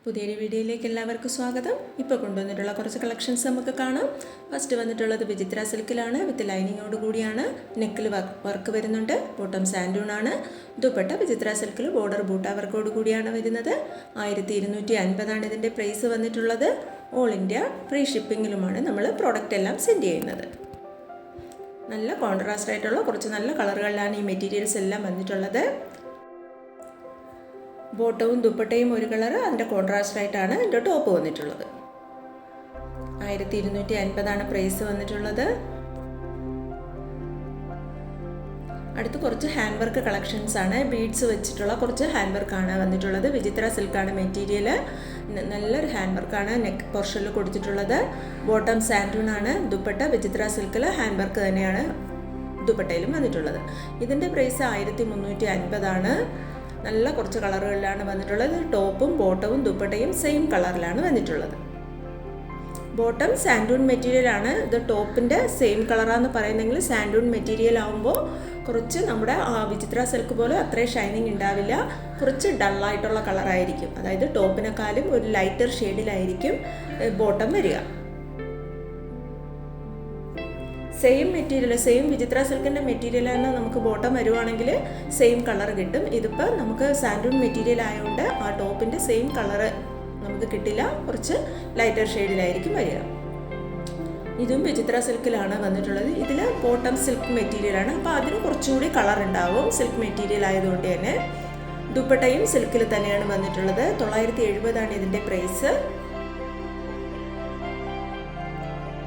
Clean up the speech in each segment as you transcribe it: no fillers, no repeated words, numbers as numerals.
പുതിയൊരു വീഡിയോയിലേക്ക് എല്ലാവർക്കും സ്വാഗതം. ഇപ്പോൾ കൊണ്ടുവന്നിട്ടുള്ള കുറച്ച് കളക്ഷൻസ് നമുക്ക് കാണാം. ഫസ്റ്റ് വന്നിട്ടുള്ളത് വിചിത്ര സിൽക്കിലാണ്. വിത്ത് ലൈനിങ്ങോട് കൂടിയാണ്. നെക്കിൽ വർക്ക് വരുന്നുണ്ട്. ബോട്ടം സാൻഡൂണാണ്. ദുപ്പട്ട വിചിത്ര സിൽക്കിൽ ബോർഡർ ബൂട്ട വർക്കോട് കൂടിയാണ് വരുന്നത്. 1250 ഇതിൻ്റെ പ്രൈസ് വന്നിട്ടുള്ളത്. ഓൾ ഇന്ത്യ ഫ്രീ ഷിപ്പിങ്ങിലുമാണ് നമ്മൾ പ്രോഡക്റ്റ് എല്ലാം സെൻഡ് ചെയ്യുന്നത്. നല്ല കോൺട്രാസ്റ്റ് ആയിട്ടുള്ള കുറച്ച് നല്ല കളറുകളിലാണ് ഈ മെറ്റീരിയൽസ് എല്ലാം വന്നിട്ടുള്ളത്. ബോട്ടവും ദുപ്പട്ടയും ഒരു കളർ, അതിൻ്റെ കോൺട്രാസ്റ്റ് ആയിട്ടാണ് എൻ്റെ ടോപ്പ് വന്നിട്ടുള്ളത്. 1250 പ്രൈസ് വന്നിട്ടുള്ളത്. അടുത്ത് കുറച്ച് ഹാൻഡ് വർക്ക് കളക്ഷൻസ് ആണ്. ബീഡ്സ് വെച്ചിട്ടുള്ള കുറച്ച് ഹാൻഡ് വർക്കാണ് വന്നിട്ടുള്ളത്. വിചിത്ര സിൽക്കാണ് മെറ്റീരിയൽ. നല്ലൊരു ഹാൻഡ് വർക്കാണ് നെക്ക് പോർഷനിൽ കൊടുത്തിട്ടുള്ളത്. ബോട്ടം സാൻഡൂണാണ്. ദുപ്പട്ട വിചിത്ര സിൽക്കിൽ ഹാൻഡ് വർക്ക് തന്നെയാണ് ദുപ്പട്ടയിലും വന്നിട്ടുള്ളത്. ഇതിൻ്റെ പ്രൈസ് 1350. നല്ല കുറച്ച് കളറുകളിലാണ് വന്നിട്ടുള്ളത്. ടോപ്പും ബോട്ടവും ദുപ്പട്ടയും സെയിം കളറിലാണ് വന്നിട്ടുള്ളത്. ബോട്ടം സാൻഡൂൺ മെറ്റീരിയലാണ്. ഇത് ടോപ്പിൻ്റെ സെയിം കളറാന്ന് പറയുന്നെങ്കിൽ സാൻഡൂൺ മെറ്റീരിയൽ ആകുമ്പോൾ കുറച്ച് നമ്മുടെ വിചിത്ര സിൽക്ക് പോലെ അത്രയും ഷൈനിങ് ഉണ്ടാവില്ല. കുറച്ച് ഡള്ളായിട്ടുള്ള കളറായിരിക്കും. അതായത് ടോപ്പിനെക്കാളും ഒരു ലൈറ്റർ ഷെയ്ഡിലായിരിക്കും ബോട്ടം വരിക. സെയിം മെറ്റീരിയൽ, സെയിം വിചിത്ര സിൽക്കിൻ്റെ മെറ്റീരിയൽ തന്നെ നമുക്ക് ബോട്ടം വരുവാണെങ്കിൽ സെയിം കളർ കിട്ടും. ഇതിപ്പോൾ നമുക്ക് സാൻഡൂൺ മെറ്റീരിയൽ ആയതുകൊണ്ട് ആ ടോപ്പിൻ്റെ സെയിം കളറ് നമുക്ക് കിട്ടില്ല. കുറച്ച് ലൈറ്റർ ഷെയ്ഡിലായിരിക്കും വരിക. ഇതും വിചിത്ര സിൽക്കിലാണ് വന്നിട്ടുള്ളത്. ഇതിൽ ബോട്ടം സിൽക്ക് മെറ്റീരിയലാണ്. അപ്പോൾ അതിന് കുറച്ചുകൂടി കളർ ഉണ്ടാവും സിൽക്ക് മെറ്റീരിയൽ ആയതുകൊണ്ട് തന്നെ. ദുപ്പട്ടയും സിൽക്കിൽ തന്നെയാണ് വന്നിട്ടുള്ളത്. 970 ഇതിൻ്റെ പ്രൈസ്.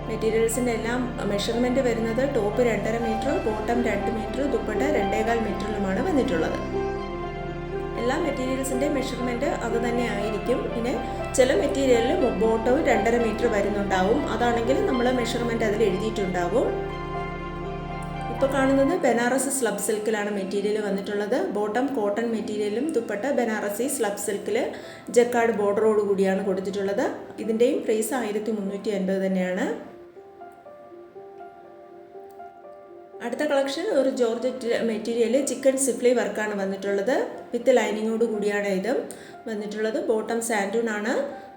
മെറ്റീരിയൽസിൻ്റെ എല്ലാം മെഷർമെൻറ്റ് വരുന്നത് top 2.5 metre, bottom 2 metre, dupatta 2.25 മീറ്ററിലുമാണ് വന്നിട്ടുള്ളത്. എല്ലാ മെറ്റീരിയൽസിൻ്റെ മെഷർമെൻറ്റ് അത് തന്നെ ആയിരിക്കും. പിന്നെ ചില മെറ്റീരിയലിൽ ബോട്ടവും 2.5 മീറ്റർ വരുന്നുണ്ടാവും. അതാണെങ്കിൽ നമ്മൾ മെഷർമെൻറ്റ് അതിൽ എഴുതിയിട്ടുണ്ടാവും. ഇപ്പോൾ കാണുന്നത് ബനാറസ് സ്ലബ് സിൽക്കിലാണ് മെറ്റീരിയൽ വന്നിട്ടുള്ളത്. ബോട്ടം കോട്ടൺ മെറ്റീരിയലും ദുപ്പട്ട ബനാറസി സ്ലബ് സിൽക്കിൽ ജക്കാർഡ് ബോർഡറോട് കൂടിയാണ് കൊടുത്തിട്ടുള്ളത്. ഇതിൻ്റെയും പ്രൈസ് 1350 തന്നെയാണ്. അടുത്ത കളക്ഷൻ ഒരു ജോർജറ്റ് മെറ്റീരിയൽ ചിക്കൻ സിഫ്ലി വർക്കാണ് വന്നിട്ടുള്ളത്. വിത്ത് ലൈനിങ്ങോട് കൂടിയാണ് ഇത് വന്നിട്ടുള്ളത്. ബോട്ടം സാൻഡൂൺ ആണ്.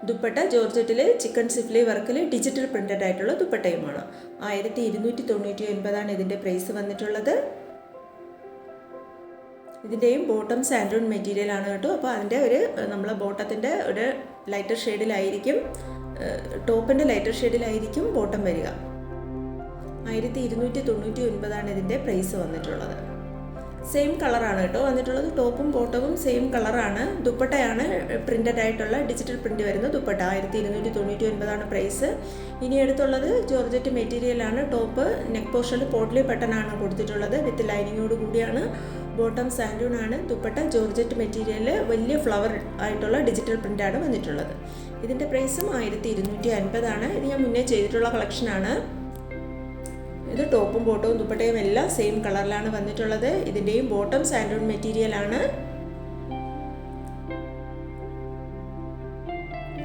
ദുപ്പട്ട ജോർജറ്റിൽ ചിക്കൻ സിഫ്ലി വർക്കിൽ ഡിജിറ്റൽ പ്രിൻറ്റഡ് ആയിട്ടുള്ള ദുപ്പട്ടയുമാണ്. 1299 ഇതിൻ്റെ പ്രൈസ് വന്നിട്ടുള്ളത്. ഇതിൻ്റെയും ബോട്ടം സാൻഡൂൺ മെറ്റീരിയൽ ആണ് കേട്ടോ. അപ്പോൾ അതിൻ്റെ നമ്മളെ ബോട്ടത്തിൻ്റെ ഒരു ലൈറ്റർ ഷെയ്ഡിലായിരിക്കും, ടോപ്പിൻ്റെ ലൈറ്റർ ഷെയ്ഡിലായിരിക്കും ബോട്ടം വരിക. 1299 ഇതിൻ്റെ പ്രൈസ് വന്നിട്ടുള്ളത്. സെയിം കളറാണ് കേട്ടോ വന്നിട്ടുള്ളത്. ടോപ്പും ബോട്ടവും സെയിം കളറാണ്. ദുപ്പട്ടയാണ് പ്രിൻ്റഡ് ആയിട്ടുള്ള ഡിജിറ്റൽ പ്രിൻ്റ് വരുന്ന ദുപ്പട്ട. 1299 പ്രൈസ്. ഇനി എടുത്തുള്ളത് ജോർജറ്റ് മെറ്റീരിയലാണ്. ടോപ്പ് നെക്ക് പോർഷനിൽ പോട്ട്ലി ബട്ടനാണ് കൊടുത്തിട്ടുള്ളത്. വിത്ത് ലൈനിങ്ങോട് കൂടിയാണ്. ബോട്ടം സാൻഡൂൺ ആണ്. ദുപ്പട്ട ജോർജറ്റ് മെറ്റീരിയൽ വലിയ ഫ്ലവർ ആയിട്ടുള്ള ഡിജിറ്റൽ പ്രിൻ്റാണ് വന്നിട്ടുള്ളത്. ഇതിൻ്റെ പ്രൈസും 1250. ഇത് ഞാൻ മുന്നേ ചെയ്തിട്ടുള്ള കളക്ഷനാണ്. ഇത് ടോപ്പും ബോട്ടവും ദുപ്പട്ടയും എല്ലാം സെയിം കളറിലാണ് വന്നിട്ടുള്ളത്. ഇതിൻ്റെയും ബോട്ടം സാൻഡൂൺ മെറ്റീരിയലാണ്.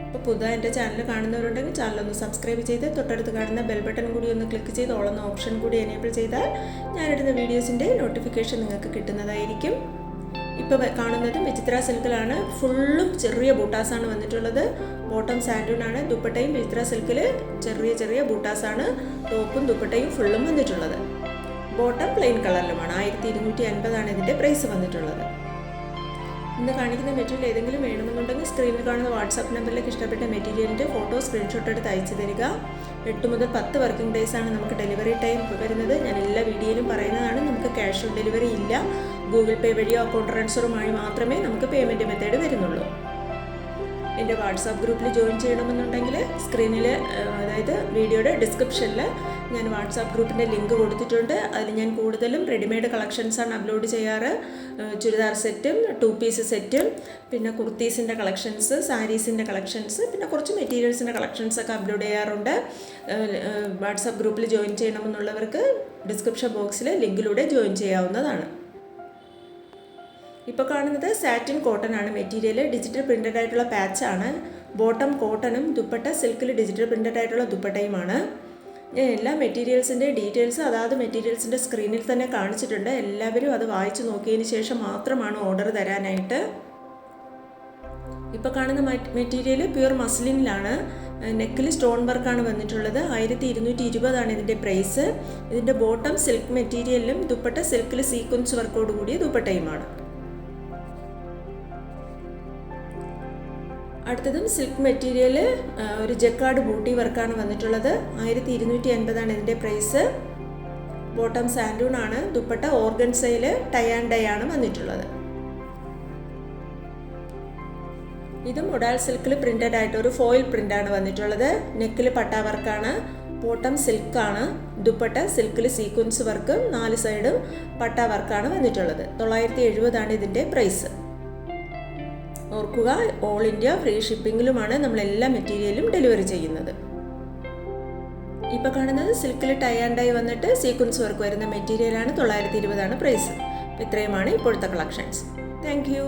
ഇപ്പോൾ പുതുതായി എൻ്റെ ചാനൽ കാണുന്നവരുണ്ടെങ്കിൽ ചാനലൊന്ന് സബ്സ്ക്രൈബ് ചെയ്ത് തൊട്ടടുത്ത് കാണുന്ന ബെൽ ബട്ടൺ കൂടി ഒന്ന് ക്ലിക്ക് ചെയ്ത് ഓൾ എന്ന ഓപ്ഷൻ കൂടി എനേബിൾ ചെയ്താൽ ഞാനിടുന്ന വീഡിയോസിൻ്റെ നോട്ടിഫിക്കേഷൻ നിങ്ങൾക്ക് കിട്ടുന്നതായിരിക്കും. ഇപ്പോൾ കാണുന്നത് വിചിത്ര സിൽക്കിലാണ്. ഫുള്ളും ചെറിയ ബൂട്ടാസാണ് വന്നിട്ടുള്ളത്. ബോട്ടം സാൻഡൂണാണ്. ദുപ്പട്ടയും വിചിത്ര സിൽക്കിൽ ചെറിയ ചെറിയ ബൂട്ടാസാണ്. ടോപ്പും ദുപ്പട്ടയും ഫുള്ളും വന്നിട്ടുള്ളത്. Bottom plain കളറിലുമാണ്. 1250 ഇതിൻ്റെ പ്രൈസ് വന്നിട്ടുള്ളത്. ഇന്ന് കാണിക്കുന്ന മെറ്റീരിയൽ ഏതെങ്കിലും വേണമെന്നുണ്ടെങ്കിൽ സ്ക്രീനിൽ കാണുന്ന വാട്സാപ്പ് നമ്പറിലേക്ക് ഇഷ്ടപ്പെട്ട മെറ്റീരിയലിൻ്റെ ഫോട്ടോ സ്ക്രീൻഷോട്ട് എടുത്ത് അയച്ചു തരിക. 8 മുതൽ 10 വർക്കിംഗ് ഡേയ്സാണ് നമുക്ക് ഡെലിവറി ടൈം വരുന്നത്. ഞാൻ എല്ലാ വീഡിയോയിലും പറയുന്നതാണ്. നമുക്ക് ക്യാഷ് ഓൺ ഡെലിവറി ഇല്ല. ഗൂഗിൾ പേ വഴിയോ അക്കൗണ്ട് ട്രാൻസ്ഫറുമായി മാത്രമേ നമുക്ക് പേയ്മെൻറ്റ് മെത്തേഡ് വരുന്നുള്ളൂ. എൻ്റെ വാട്സാപ്പ് ഗ്രൂപ്പിൽ ജോയിൻ ചെയ്യണമെന്നുണ്ടെങ്കിൽ സ്ക്രീനിൽ, അതായത് വീഡിയോയുടെ ഡിസ്ക്രിപ്ഷനിൽ ഞാൻ വാട്സാപ്പ് ഗ്രൂപ്പിൻ്റെ ലിങ്ക് കൊടുത്തിട്ടുണ്ട്. അതിൽ ഞാൻ കൂടുതലും റെഡിമെയ്ഡ് കളക്ഷൻസാണ് അപ്ലോഡ് ചെയ്യാറ്. ചുരിദാർ സെറ്റും 2 പീസ് സെറ്റും പിന്നെ കുർത്തീസിൻ്റെ കളക്ഷൻസ്, സാരീസിൻ്റെ കളക്ഷൻസ്, പിന്നെ കുറച്ച് മെറ്റീരിയൽസിൻ്റെ കളക്ഷൻസൊക്കെ അപ്ലോഡ് ചെയ്യാറുണ്ട്. വാട്സാപ്പ് ഗ്രൂപ്പിൽ ജോയിൻ ചെയ്യണമെന്നുള്ളവർക്ക് ഡിസ്ക്രിപ്ഷൻ ബോക്സിൽ ലിങ്കിലൂടെ ജോയിൻ ചെയ്യാവുന്നതാണ്. ഇപ്പോൾ കാണുന്നത് സാറ്റിൻ കോട്ടൺ ആണ് മെറ്റീരിയൽ. ഡിജിറ്റൽ പ്രിൻ്റഡ് ആയിട്ടുള്ള പാച്ചാണ്. ബോട്ടം കോട്ടണും ദുപ്പട്ട സിൽക്കിൽ ഡിജിറ്റൽ പ്രിൻ്റഡ് ആയിട്ടുള്ള ദുപ്പട്ടയുമാണ്. ഞാൻ എല്ലാ മെറ്റീരിയൽസിൻ്റെ ഡീറ്റെയിൽസ് അതാത് മെറ്റീരിയൽസിൻ്റെ സ്ക്രീനിൽ തന്നെ കാണിച്ചിട്ടുണ്ട്. എല്ലാവരും അത് വായിച്ച് നോക്കിയതിന് ശേഷം മാത്രമാണ് ഓർഡർ തരാനായിട്ട്. ഇപ്പോൾ കാണുന്ന മെറ്റീരിയൽ പ്യുർ മസ്ലിനിലാണ്. നെക്കിൽ സ്റ്റോൺ വർക്കാണ് വന്നിട്ടുള്ളത്. 1220 ഇതിൻ്റെ പ്രൈസ്. ഇതിൻ്റെ ബോട്ടം സിൽക്ക് മെറ്റീരിയലിലും ദുപ്പട്ട സിൽക്കിൽ സീക്വൻസ് വർക്കോട് കൂടിയ ദുപ്പട്ടയുമാണ്. അടുത്തതും സിൽക്ക് മെറ്റീരിയൽ ഒരു ജക്കാർഡ് ബൂട്ടി വർക്കാണ് വന്നിട്ടുള്ളത്. 1250 ഇതിൻ്റെ പ്രൈസ്. ബോട്ടം സാൻഡൂൺ ആണ്. ദുപ്പട്ട ഓർഗൻസയിൽ ടൈ ആൻഡ് ഡൈ ആണ് വന്നിട്ടുള്ളത്. ഇതും ഉഡാൽ സിൽക്കിൽ പ്രിന്റഡ് ആയിട്ട് ഒരു ഫോയിൽ പ്രിൻ്റാണ് വന്നിട്ടുള്ളത്. നെക്കിൽ പട്ട വർക്കാണ്. ബോട്ടം സിൽക്കാണ്. ദുപ്പട്ട സിൽക്കിൽ സീക്വൻസ് വർക്കും 4 സൈഡും പട്ട വർക്കാണ് വന്നിട്ടുള്ളത്. 970 ഇതിൻ്റെ പ്രൈസ്. ഓർക്കുക, ഓൾ ഇന്ത്യ ഫ്രീ ഷിപ്പിങ്ങിലുമാണ് നമ്മൾ എല്ലാ മെറ്റീരിയലും ഡെലിവറി ചെയ്യുന്നത്. ഇപ്പോൾ കാണുന്നത് സിൽക്കിൽ ടൈ ആൻഡ് ഡൈ വന്നിട്ട് സീക്വൻസ് വർക്ക് വരുന്ന മെറ്റീരിയലാണ്. 920 പ്രൈസ്. ഇത്രയുമാണ് ഇപ്പോഴത്തെ കളക്ഷൻസ്. Thank you.